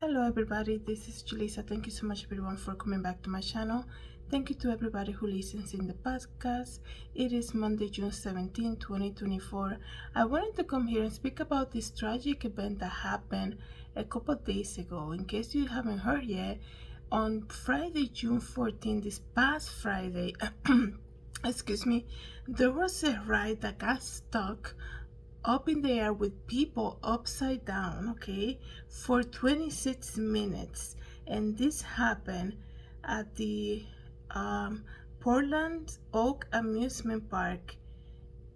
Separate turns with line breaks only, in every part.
Hello everybody, this is Julissa. Thank you so much everyone for coming back to my channel. Thank you to everybody who listens in the podcast. It is Monday, June 17, 2024. I wanted to come here and speak about this tragic event that happened a couple of days ago. In case you haven't heard yet, on Friday, June 14, this past Friday, excuse me, there was a ride that got stuck up in the air with people upside down, okay, for 26 minutes. And this happened at the Portland Oak Amusement Park.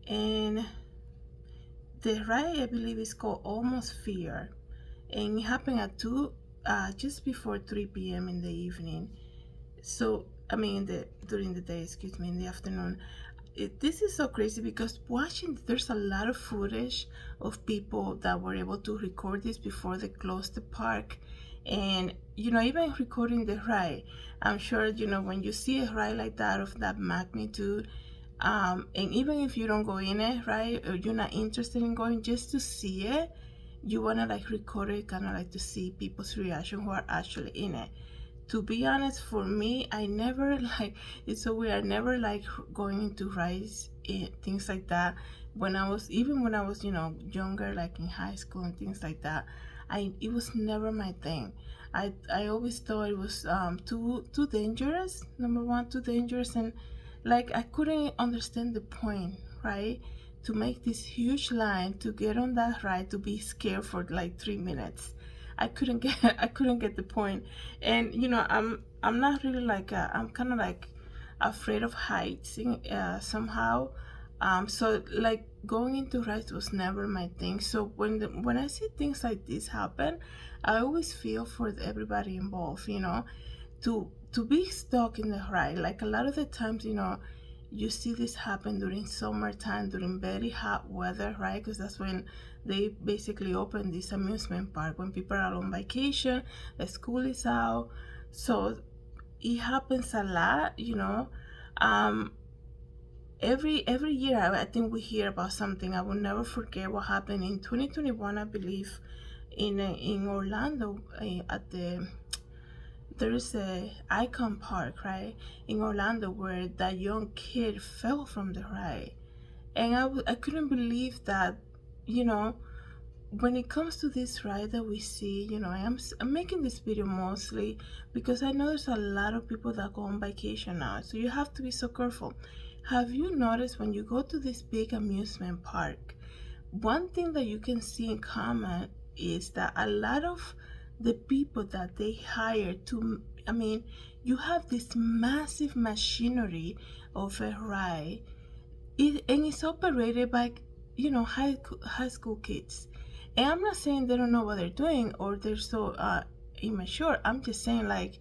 And the ride, I believe, is called AtmosFEAR. And it happened at 2, just before 3 p.m. in the evening. So, I mean, during the day, excuse me, in the afternoon. This is so crazy because watching, there's a lot of footage of people that were able to record this before they closed the park. And, even recording the ride, I'm sure, when you see a ride like that of that magnitude, and even if you don't go in it, right, or you're not interested in going, just to see it, you want to like record it, kind of like to see people's reaction who are actually in it. To be honest, for me, I never like, it's so weird, I never like going into rides, things like that. Even when I was, younger, like in high school and things like that, it was never my thing. I always thought it was too dangerous. Number one, too dangerous. And like I couldn't understand the point, right? To make this huge line to get on that ride, to be scared for like 3 minutes. I couldn't get the point. And I'm not really like I'm kind of like afraid of heights somehow. So like going into rides was never my thing. So when I see things like this happen, I always feel for everybody involved, to be stuck in the ride. Like a lot of the times, you see this happen during summertime, during very hot weather, right? Because that's when they basically open this amusement park, when people are on vacation, the school is out. So it happens a lot, um every year. I think we hear about something. I will never forget what happened in 2021, I believe, in Orlando, at there is a icon park, right, in Orlando, where that young kid fell from the ride. And I couldn't believe that, you know when it comes to this ride that we see, I'm making this video mostly because I know there's a lot of people that go on vacation now, so you have to be so careful. Have you noticed when you go to this big amusement park, one thing that you can see in common is that a lot of the people that they hire to, I mean, you have this massive machinery of a ride, and it's operated by, high school kids. And I'm not saying they don't know what they're doing or they're so immature. I'm just saying, like,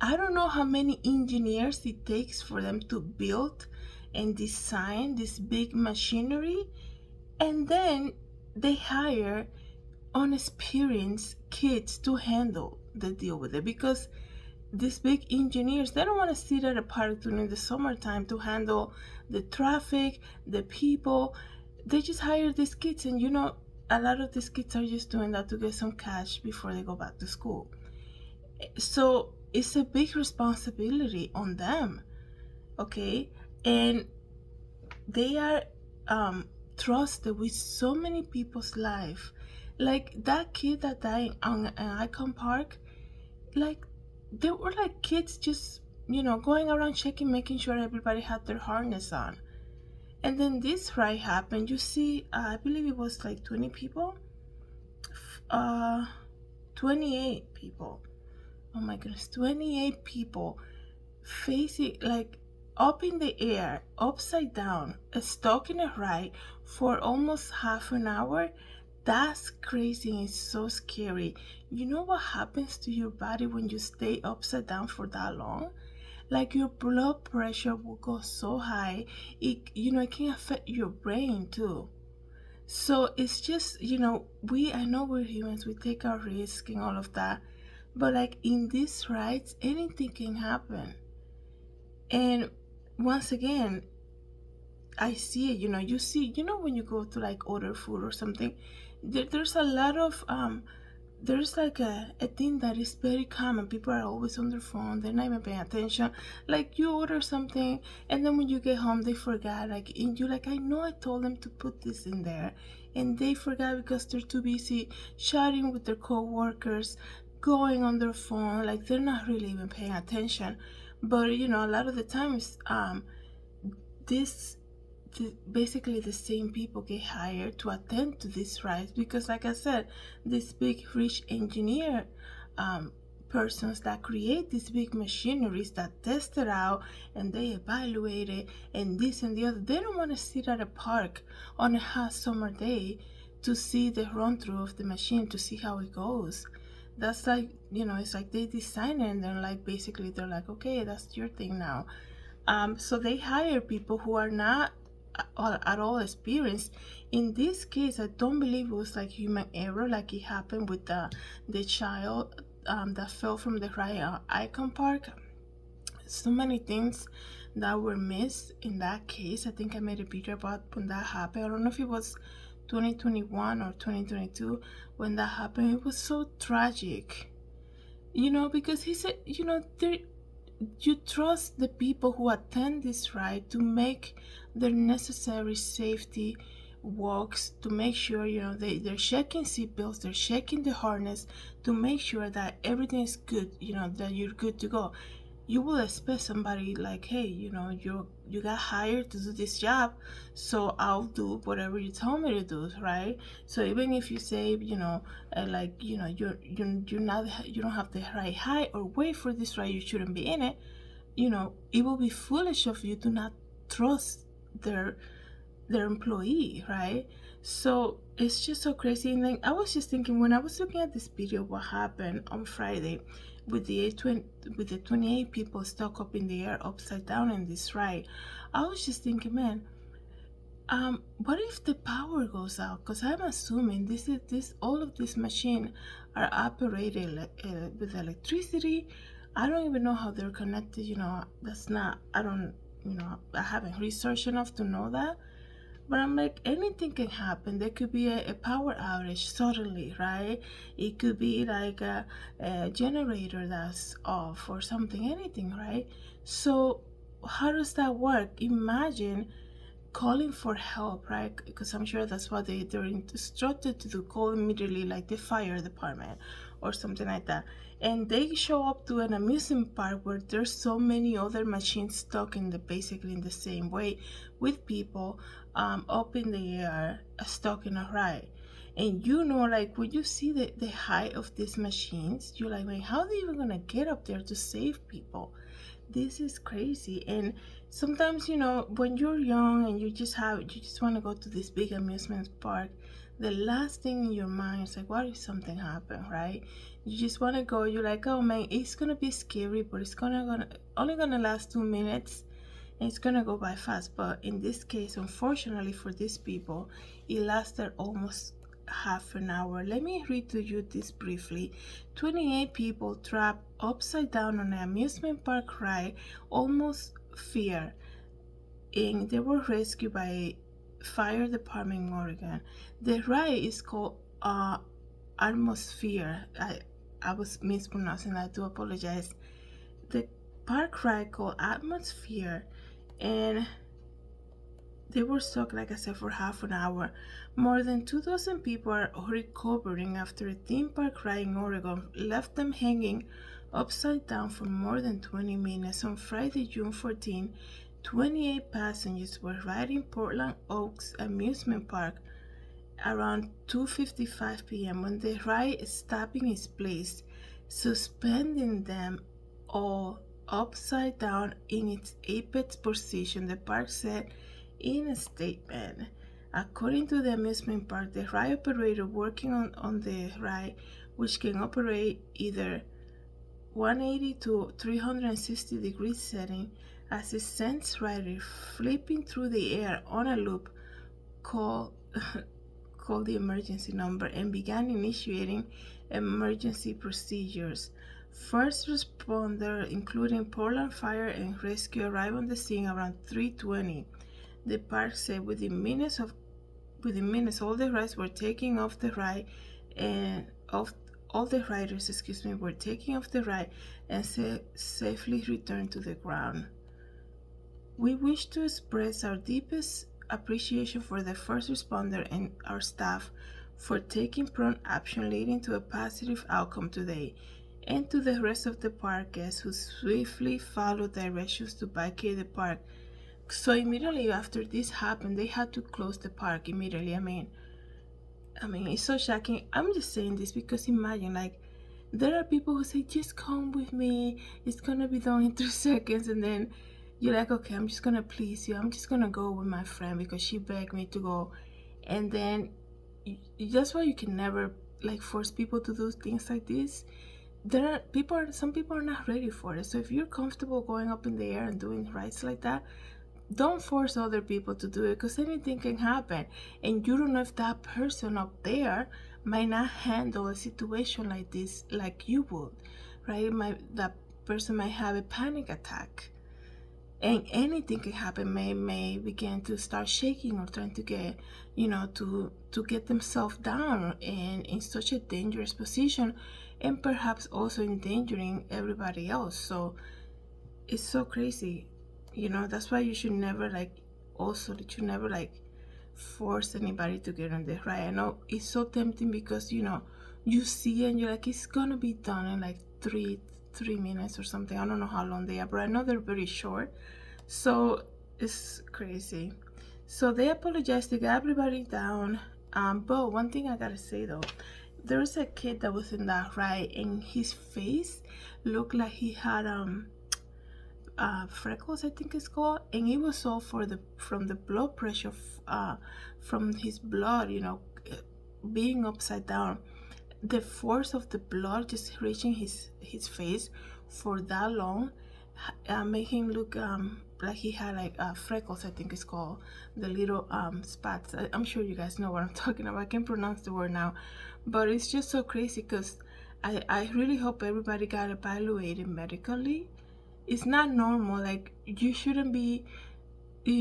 I don't know how many engineers it takes for them to build and design this big machinery, and then they hire unexperienced kids to handle the deal with it, because these big engineers, they don't want to sit at a park during the summertime to handle the traffic, the people. They just hire these kids, and a lot of these kids are just doing that to get some cash before they go back to school. So it's a big responsibility on them, okay? And they are trusted with so many people's life. Like that kid that died on an icon park, like they were like kids just, going around checking, making sure everybody had their harness on. And then this ride happened. You see, I believe it was like 20 people, uh 28 people. Oh my goodness, 28 people facing, like, up in the air, upside down, stuck in a ride for almost half an hour. That's crazy and it's so scary. You know what happens to your body when you stay upside down for that long? Like your blood pressure will go so high. It can affect your brain too. So it's just, I know we're humans, we take our risk and all of that. But like in these rides, anything can happen. And once again, I see it, you see, when you go to like order food or something, there's a lot of there's like a thing that is very common. People are always on their phone, they're not even paying attention. Like you order something and then when you get home they forgot, like, and you're like, I know I told them to put this in there, and they forgot because they're too busy chatting with their co-workers, going on their phone, like they're not really even paying attention. But a lot of the times, this basically the same people get hired to attend to these rides, because like I said, these big rich engineer um, persons that create these big machineries that test it out and they evaluate it and this and the other, they don't want to sit at a park on a hot summer day to see the run through of the machine, to see how it goes. That's like, it's like they design it and then like basically they're like, okay, that's your thing now. So they hire people who are not at all experienced. In this case, I don't believe it was like human error, like it happened with the child that fell from the right icon park. So many things that were missed in that case. I think I made a video about when that happened. I don't know if it was 2021 or 2022 when that happened. It was so tragic, because he said, there you trust the people who attend this ride to make their necessary safety walks, to make sure they're checking seatbelts, they're checking the harness, to make sure that everything is good, that you're good to go. You will expect somebody like, hey, you got hired to do this job, so I'll do whatever you tell me to do, right? So even if you say, like, you're not, you don't have the right height or weight for this ride, you shouldn't be in it. It will be foolish of you to not trust their employee, right? So it's just so crazy. And then I was just thinking, when I was looking at this video, what happened on Friday with with the 28 people stuck up in the air upside down in this ride, I was just thinking, man, what if the power goes out? Because I'm assuming this all of these machines are operated with electricity. I don't even know how they're connected. That's not. I don't. I haven't researched enough to know that. But I'm like, anything can happen. There could be a power outage suddenly, right? It could be like a generator that's off or something, anything, right? So how does that work? Imagine calling for help, right? Because I'm sure that's what they're instructed to do. Call immediately, like the fire department or something like that. And they show up to an amusement park where there's so many other machines stuck in basically in the same way, with people up in the air, stuck in a ride. And like when you see the height of these machines, you're like, man, how are they even gonna get up there to save people? This is crazy. And sometimes, when you're young and you just want to go to this big amusement park, the last thing in your mind is like, what if something happened, right? You just want to go. You're like, oh man, it's gonna be scary, but it's only gonna last 2 minutes, and it's gonna go by fast. But in this case, unfortunately for these people, it lasted almost half an hour. Let me read to you this briefly. 28 people trapped upside down on an amusement park ride, AtmosFEAR, and they were rescued by fire department in Oregon. The ride is called AtmosFEAR. I was mispronouncing. I do apologize. The park ride called AtmosFEAR, and they were stuck, like I said, for half an hour. More than 2,000 people are recovering after a theme park ride in Oregon left them hanging upside down for more than 20 minutes. On Friday, June 14, 28 passengers were riding Portland Oaks Amusement Park around 2:55 p.m. when the ride stopped in its place, suspending them all upside down in its apex position, the park said in a statement. According to the amusement park, the ride operator working on the ride, which can operate either 180 to 360 degree setting, as it sends rider flipping through the air on a loop, called called the emergency number and began initiating emergency procedures. First responder, including Portland Fire and Rescue, arrived on the scene around 3:20. The park said within minutes all the rides were taken off the ride and all the riders, were taken off the ride and safely returned to the ground. We wish to express our deepest appreciation for the first responder and our staff for taking prompt action leading to a positive outcome today, and to the rest of the park guests who swiftly followed directions to vacate the park. So immediately after this happened, they had to close the park immediately. I mean, it's so shocking. I'm just saying this because imagine, like, there are people who say, just come with me, it's gonna be done in 3 seconds, and then you're like, okay, I'm just gonna please you, I'm just gonna go with my friend because she begged me to go. And then that's why you can never like force people to do things like this. Some people are not ready for it. So if you're comfortable going up in the air and doing rides like that, don't force other people to do it, because anything can happen, and you don't know if that person up there might not handle a situation like this like you would, right? That person might have a panic attack, and anything can happen. May begin to start shaking or trying to get, to get themselves down and in such a dangerous position, and perhaps also endangering everybody else. So it's so crazy. That's why you should never like force anybody to get on the ride. I know it's so tempting because you see and you're like, it's gonna be done in like three minutes or something. I don't know how long they are, but I know they're very short. So it's crazy. So they apologized to get everybody down. But one thing I gotta say though, there was a kid that was in that ride and his face looked like he had freckles, I think it's called, and it was all from the blood pressure, from his blood, being upside down. The force of the blood just reaching his face for that long made him look like he had like freckles, I think it's called, the little spots. I'm sure you guys know what I'm talking about. I can't pronounce the word now, but it's just so crazy because I really hope everybody got evaluated medically. It's not normal. Like, you shouldn't be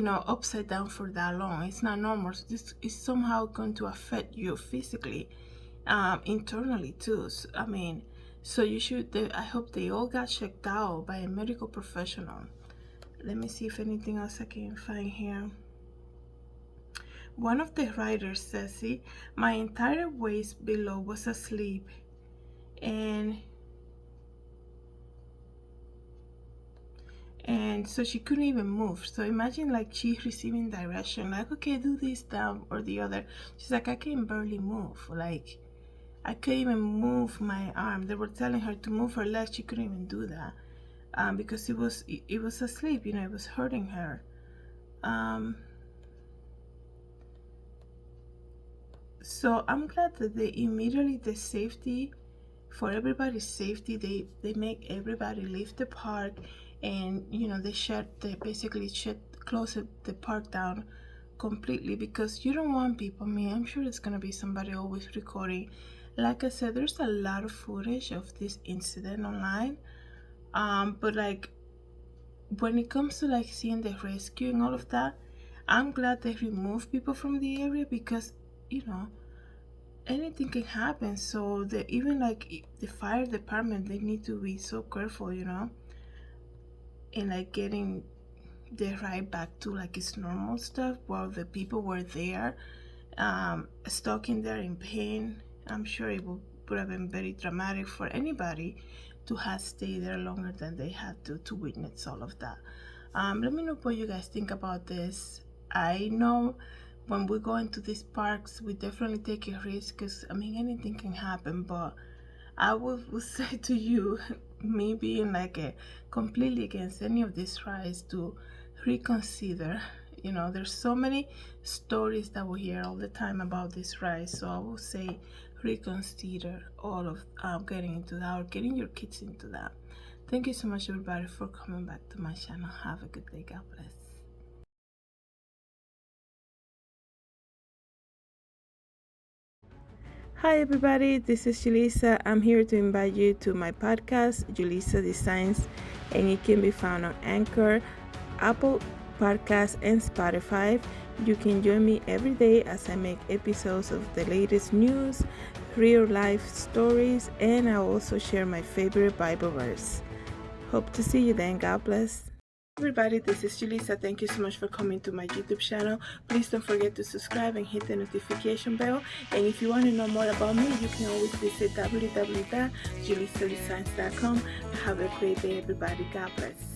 upside down for that long. It's not normal. So this is somehow going to affect you physically, internally too. So, so you should, I hope they all got checked out by a medical professional. Let me see if anything else I can find here. One of the riders says, see, my entire waist below was asleep, and so she couldn't even move. So imagine like she's receiving direction, like, okay, do this, down, or the other. She's like, I can barely move. Like, I couldn't even move my arm. They were telling her to move her legs. She couldn't even do that because it was asleep. It was hurting her. So I'm glad that they immediately, for everybody's safety, they make everybody leave the park, and they basically close the park down completely, because you don't want people. I'm sure it's gonna be somebody always recording. Like I said, there's a lot of footage of this incident online, but like when it comes to like seeing the rescue and all of that, I'm glad they remove people from the area, because anything can happen. So even like the fire department, they need to be so careful, and like getting the ride back to like its normal stuff while the people were there, stuck in there in pain. I'm sure it would have been very dramatic for anybody to have stayed there longer than they had to witness all of that. Let me know what you guys think about this. I know when we go into these parks, we definitely take a risk, because anything can happen. But I would say to you, me being like completely against any of these rides, to reconsider. There's so many stories that we hear all the time about this ride. So I would say reconsider all of getting into that, or getting your kids into that. Thank you so much, everybody, for coming back to my channel. Have a good day. God bless. Hi everybody, this is Julissa. I'm here to invite you to my podcast, Julissa Designs, and it can be found on Anchor, Apple Podcasts, and Spotify. You can join me every day as I make episodes of the latest news, real life stories, and I also share my favorite Bible verse. Hope to see you then. God bless. Everybody, this is Julissa. Thank you so much for coming to my YouTube channel. Please don't forget to subscribe and hit the notification bell. And if you want to know more about me, you can always visit www.julissadesigns.com. Have a great day, everybody. God bless.